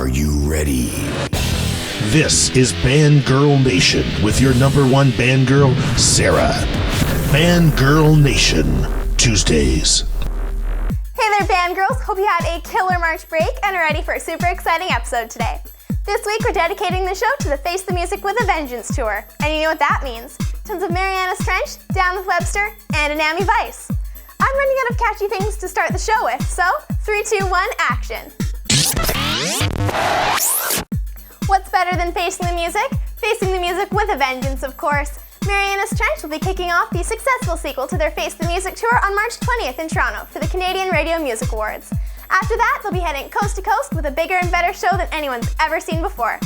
Are you ready? This is Bandgirl Nation with your number one Bandgirl, Sarah. Bandgirl Nation, Tuesdays. Hey there, Bandgirls. Hope you had a killer March break and are ready for a super exciting episode today. This week, we're dedicating the show to the Face the Music with a Vengeance tour. And you know what that means. Tons of Mariana's Trench, Down with Webster, and Anami Vice. I'm running out of catchy things to start the show with, so 3, 2, 1, action. What's better than facing the music? Facing the music with a vengeance, of course. Mariana's Trench will be kicking off the successful sequel to their Face the Music tour on March 20th in Toronto for the Canadian Radio Music Awards. After that, they'll be heading coast to coast with a bigger and better show than anyone's ever seen before.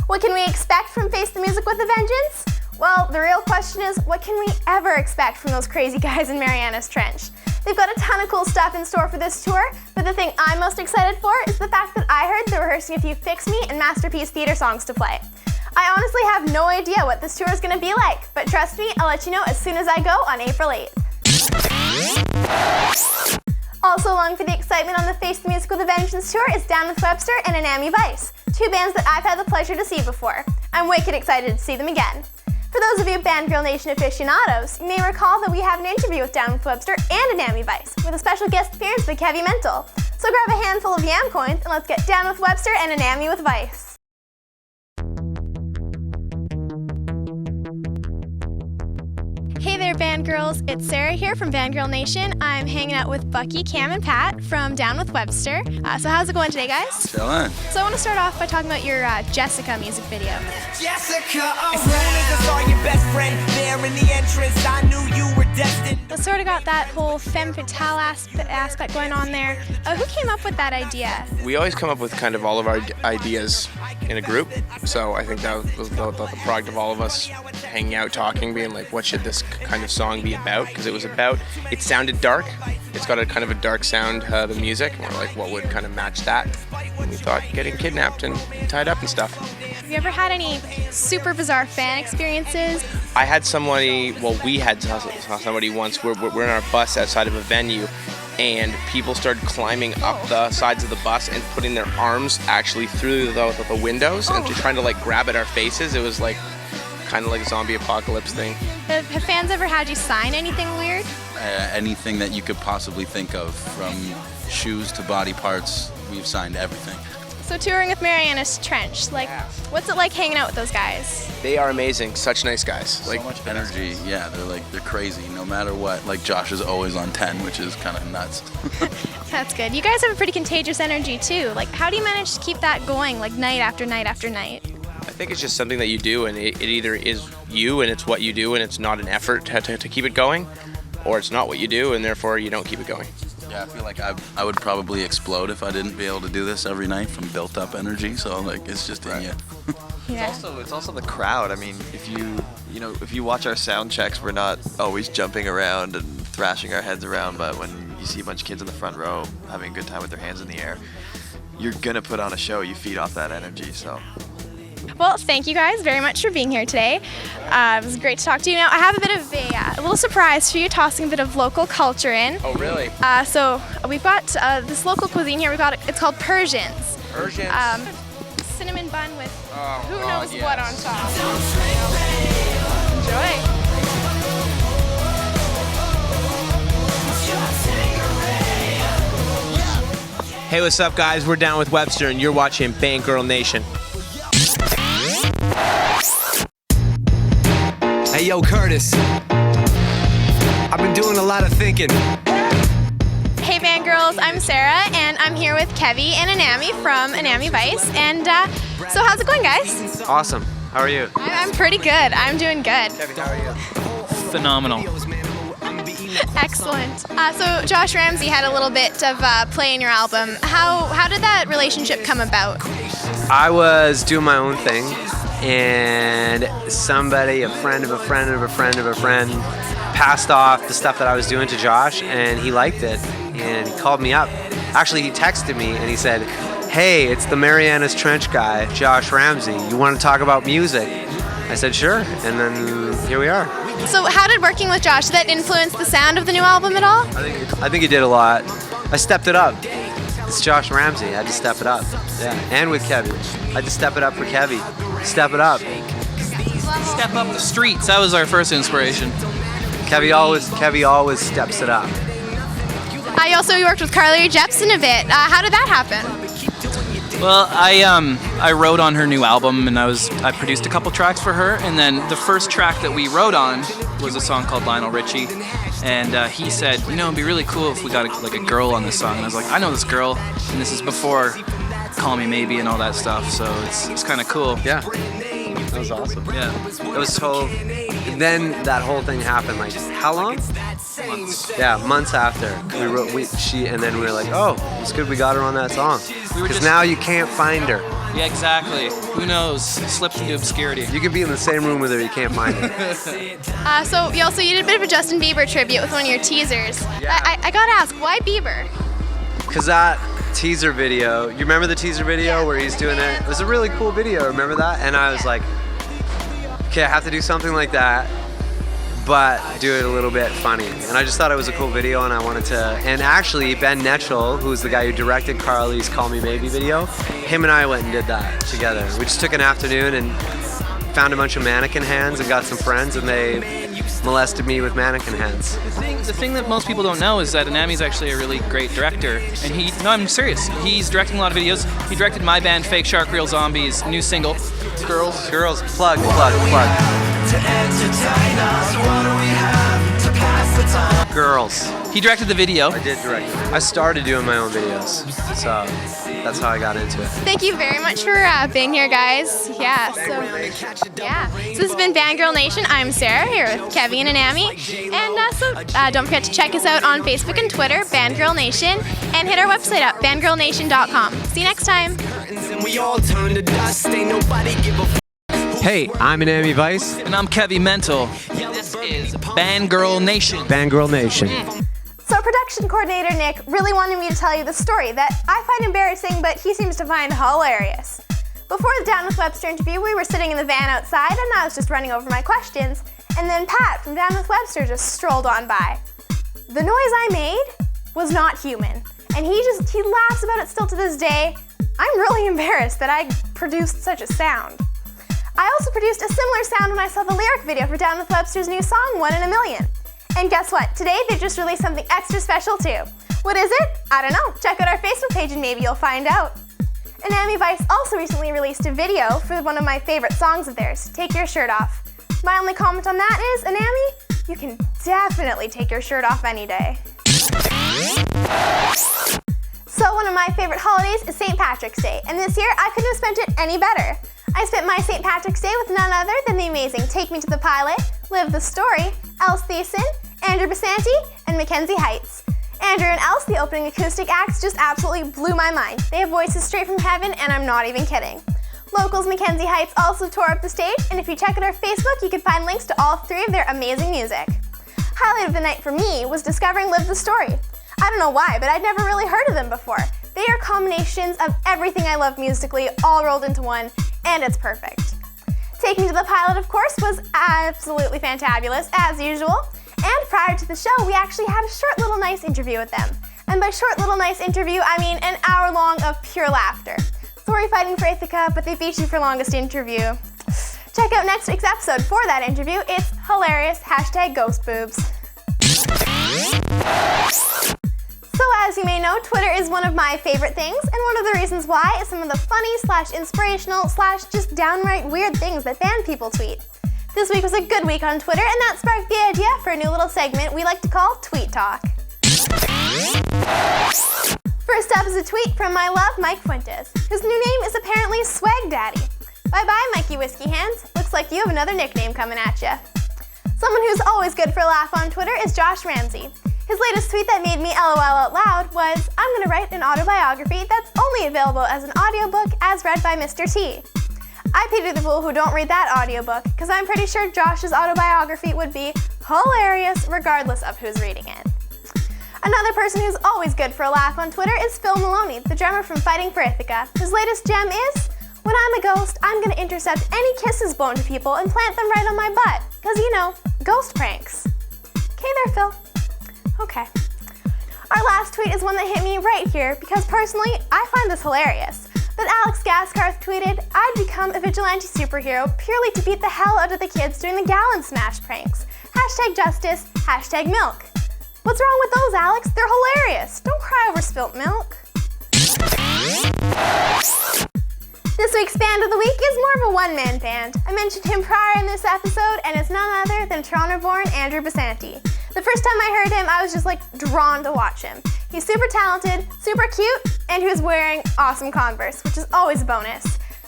What can we expect from Face the Music with a Vengeance? Well, the real question is, what can we ever expect from those crazy guys in Mariana's Trench? They've got a ton of cool stuff in store for this tour, but the thing I'm most excited for is the fact that I heard they're rehearsing a few Fix Me and Masterpiece theater songs to play. I honestly have no idea what this tour is going to be like, but trust me, I'll let you know as soon as I go on April 8th. Also along for the excitement on the Face the Music with a Vengeance tour is Down with Webster and Anami Vice, two bands that I've had the pleasure to see before. I'm wicked excited to see them again. For those of you Bandgirl Nation aficionados, you may recall that we have an interview with Down with Webster and Anami Vice with a special guest appearance by Kevy Mental. So grab a handful of yam coins and let's get Down with Webster and Anami with Vice. Hey there, Bandgirls. It's Sarah here from Bandgirl Nation. I'm hanging out with Bucky, Cam, and Pat from Down with Webster. So how's it going today, guys? Chillin'. So I want to start off by talking about your Jessica music video. Jessica, as soon as I saw your best friend there in the entrance, I knew you were destined. It's sort of got that whole femme fatale aspect going on there. Who came up with that idea? We always come up with kind of all of our ideas in a group, so I think that was the product of all of us hanging out, talking, being like, what should this kind of song be about? Because it sounded dark. It's got a kind of a dark sound, the music, and we're like, what would kind of match that? And we thought getting kidnapped and tied up and stuff. Have you ever had any super bizarre fan experiences? I had somebody, we had saw somebody once, we're in our bus outside of a venue, and people started climbing up the sides of the bus and putting their arms actually through the windows and trying to like grab at our faces. It was like kind of like a zombie apocalypse thing. Have fans ever had you sign anything weird? Anything that you could possibly think of, from shoes to body parts, we've signed everything. So touring with Mariana's Trench, what's it like hanging out with those guys? They are amazing, such nice guys. So much energy, yeah, they're crazy, no matter what. Like Josh is always on 10, which is kind of nuts. That's good. You guys have a pretty contagious energy too. Like, how do you manage to keep that going, like night after night after night? I think it's just something that you do, and it either is you and it's what you do and it's not an effort to keep it going, or it's not what you do and therefore you don't keep it going. Yeah, I feel like I would probably explode if I didn't be able to do this every night from built up energy, so like it's just in you. Yeah. It's also the crowd. I mean, if you watch our sound checks, we're not always jumping around and thrashing our heads around, but when you see a bunch of kids in the front row having a good time with their hands in the air, you're gonna put on a show. You feed off that energy, so. Well, thank you guys very much for being here today. It was great to talk to you. Now, I have a bit of a little surprise for you, tossing a bit of local culture in. Oh, really? So we've got this local cuisine here. It's called Persians. Persians? Cinnamon bun with who God, knows yes. what on top. Enjoy. Hey, what's up, guys? We're Down with Webster, and you're watching Bandgirl Nation. Hey, yo, Curtis. I've been doing a lot of thinking. Hey, Bandgirls, I'm Sarah, and I'm here with Kevy and Anami from Anami Vice. And so how's it going, guys? Awesome. How are you? I'm pretty good. I'm doing good. Kevin, how are you? Phenomenal. Excellent. So Josh Ramsey had a little bit of play in your album. How did that relationship come about? I was doing my own thing, and somebody, a friend of a friend of a friend of a friend, passed off the stuff that I was doing to Josh, and he liked it, and he called me up. Actually, he texted me, and he said, "Hey, it's the Mariana's Trench guy, Josh Ramsey. You want to talk about music?" I said, "Sure," and then here we are. So how did working with Josh, did that influence the sound of the new album at all? I think he did a lot. I stepped it up. It's Josh Ramsey. I had to step it up. Yeah, and with Kevy. I had to step it up for Kevy. Step it up. Step up the streets. That was our first inspiration. Kevy always steps it up. You also worked with Carly Rae Jepsen a bit. How did that happen? Well, I wrote on her new album, and I produced a couple tracks for her, and then the first track that we wrote on was a song called Lionel Richie, and he said, it'd be really cool if we got a girl on this song, and I was like, I know this girl, and this is before Call Me Maybe and all that stuff, so it's kind of cool. Yeah, that was awesome. Yeah, it was so. Then that whole thing happened. Like, how long? Months. Yeah, months after and then we were like, oh, it's good we got her on that song. Because now you can't find her. Yeah, exactly. Who knows? Slipped into obscurity. You could be in the same room with her, you can't find her. So you did a bit of a Justin Bieber tribute with one of your teasers. Yeah. I gotta ask, why Bieber? Because that teaser video, you remember the teaser video where he's doing it? It was a really cool video, remember that? And I was like, okay, I have to do something like that, but do it a little bit funny. And I just thought it was a cool video, and I wanted to. And actually, Ben Netchell, who's the guy who directed Carly's Call Me Maybe video, him and I went and did that together. We just took an afternoon and found a bunch of mannequin hands and got some friends, and they molested me with mannequin hands. The thing that most people don't know is that Anami's actually a really great director, and I'm serious. He's directing a lot of videos. He directed my band Fake Shark Real Zombies' new single, Girls. Plug. Girls. He directed the video. I did direct it. I started doing my own videos, so that's how I got into it. Thank you very much for being here, guys. So this has been Bandgirl Nation. I'm Sarah, here with Kevy and Anami. And don't forget to check us out on Facebook and Twitter, Bandgirl Nation, and hit our website up, bandgirlnation.com. See you next time. Hey, I'm Anami Vice. And I'm Kevy Mental. This is Bandgirl Nation. Bandgirl Nation. So production coordinator Nick really wanted me to tell you the story that I find embarrassing, but he seems to find hilarious. Before the Down with Webster interview, we were sitting in the van outside, and I was just running over my questions, and then Pat from Down with Webster just strolled on by. The noise I made was not human, and he laughs about it still to this day. I'm really embarrassed that I produced such a sound. I also produced a similar sound when I saw the lyric video for Down with Webster's new song, 1 in a Million. And guess what? Today they just released something extra special too. What is it? I don't know. Check out our Facebook page and maybe you'll find out. Anami Vice also recently released a video for one of my favorite songs of theirs, Take Your Shirt Off. My only comment on that is, Anami, you can definitely take your shirt off any day. So one of my favorite holidays is St. Patrick's Day, and this year I couldn't have spent it any better. I spent my St. Patrick's Day with none other than the amazing Take Me to the Pilot, Live the Story, Else Thiessen, Andrew Basanti, and Mackenzie Heights. Andrew and Else, the opening acoustic acts, just absolutely blew my mind. They have voices straight from heaven, and I'm not even kidding. Locals Mackenzie Heights also tore up the stage, and if you check out our Facebook, you can find links to all three of their amazing music. Highlight of the night for me was discovering Live the Story. I don't know why, but I'd never really heard of them before. They are combinations of everything I love musically, all rolled into one, and it's perfect. Take Me to the Pilot, of course, was absolutely fantabulous, as usual. And prior to the show, we actually had a short little nice interview with them. And by short little nice interview, I mean an hour long of pure laughter. Sorry fighting for Ithaca, but they beat you for longest interview. Check out next week's episode for that interview. It's hilarious, #GhostBoobs. So as you may know, Twitter is one of my favorite things, and one of the reasons why is some of the funny / inspirational / just downright weird things that fan people tweet. This week was a good week on Twitter, and that sparked the idea for a new little segment we like to call Tweet Talk. First up is a tweet from my love, Mike Fuentes, whose new name is apparently Swag Daddy. Bye-bye, Mikey Whiskey Hands. Looks like you have another nickname coming at ya. Someone who's always good for a laugh on Twitter is Josh Ramsey. His latest tweet that made me LOL out loud was, I'm gonna write an autobiography that's only available as an audiobook as read by Mr. T. I pity the fool who don't read that audiobook, because I'm pretty sure Josh's autobiography would be hilarious regardless of who's reading it. Another person who's always good for a laugh on Twitter is Phil Maloney, the drummer from Fighting for Ithaca. His latest gem is, when I'm a ghost, I'm gonna intercept any kisses blown to people and plant them right on my butt. Because, you know, ghost pranks. Okay there, Phil. Okay. Our last tweet is one that hit me right here because personally, I find this hilarious. But Alex Gaskarth tweeted, "I'd become a vigilante superhero purely to beat the hell out of the kids doing the gallon smash pranks. Hashtag justice, hashtag milk." What's wrong with those, Alex? They're hilarious. Don't cry over spilt milk. This week's band of the week is more of a one-man band. I mentioned him prior in this episode, and it's none other than Toronto-born Andrew Basanti. The first time I heard him, I was just drawn to watch him. He's super talented, super cute, and he was wearing awesome Converse, which is always a bonus.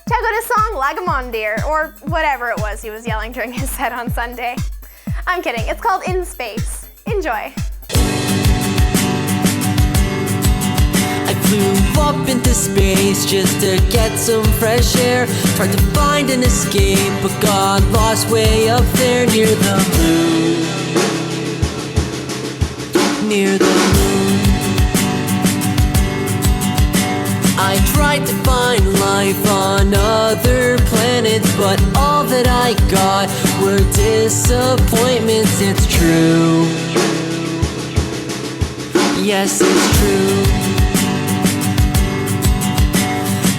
Check out his song Lagamondir, or whatever it was he was yelling during his set on Sunday. I'm kidding, it's called In Space. Enjoy. I flew up into space just to get some fresh air. Tried to find an escape, but got lost way up there near the moon. Near the moon. I tried to find life on other planets, but all that I got were disappointments. It's true. Yes, it's true.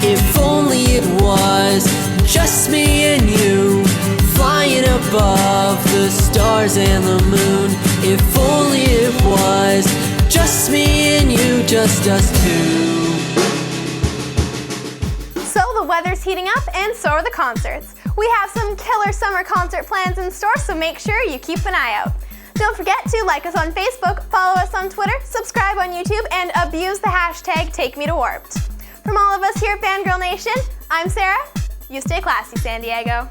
If only it was just me and you, flying above the stars and the moon. If only it was just me and you, just us two. So the weather's heating up and so are the concerts. We have some killer summer concert plans in store, so make sure you keep an eye out. Don't forget to like us on Facebook, follow us on Twitter, subscribe on YouTube, and abuse the hashtag #TakeMeToWarped. From all of us here at Bandgirl Nation, I'm Sarah. You stay classy, San Diego.